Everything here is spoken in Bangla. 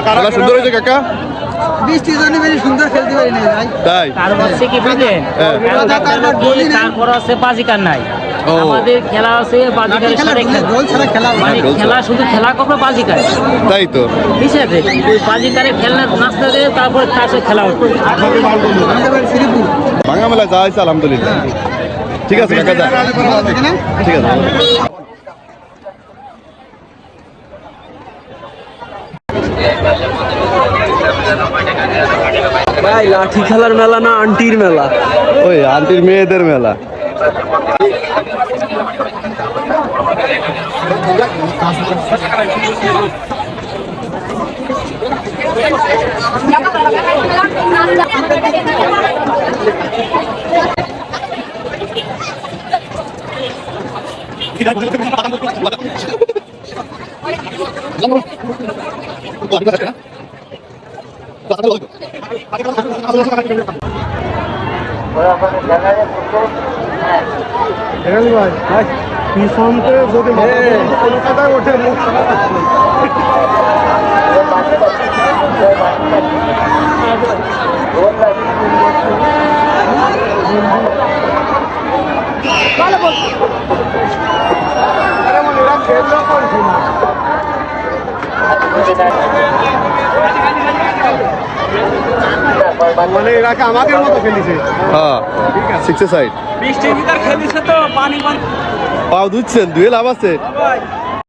খেলা সুন্দর হয়েছে কাকা? বৃষ্টির জন্য বেশি সুন্দর খেলতে পারি না ভাই। তাই কারণ হচ্ছে কি বুঝলেন, কারণ করা হচ্ছে বাজিকার নাই। আমাদের খেলা আছে বাজিকারের সাথে গোল ছাড়া খেলা হয় না। মানে খেলা শুধু খেলা করবে বাজিকার, তাই তো ঠিক আছে? ওই বাজিকারে খেলনা নাচতে দেবে, তারপরে তার সাথে খেলা উঠবে। আমাদের বাড়ি শ্রীপুর। ভাঙা মেলা যা হয়েছে আলহামদুলিল্লাহ। ঠিক আছে কাকা, যা। ভালো থাকে না? ঠিক আছে। ভাই লাঠি খেলার মেলা না আন্টির মেলা? ওই আন্টির মেয়েদের মেলা। পিছনতে যদি কলকাতায় ওঠে মুখ মানে এরাকে আমাদের মতো খেলিছে। হ্যাঁ, সিক্সে সাইড। বৃষ্টির ভিতর খেলিছে তো পানি পানি পাও ধুচ্ছেন, ধুয়ে লাভ আছে।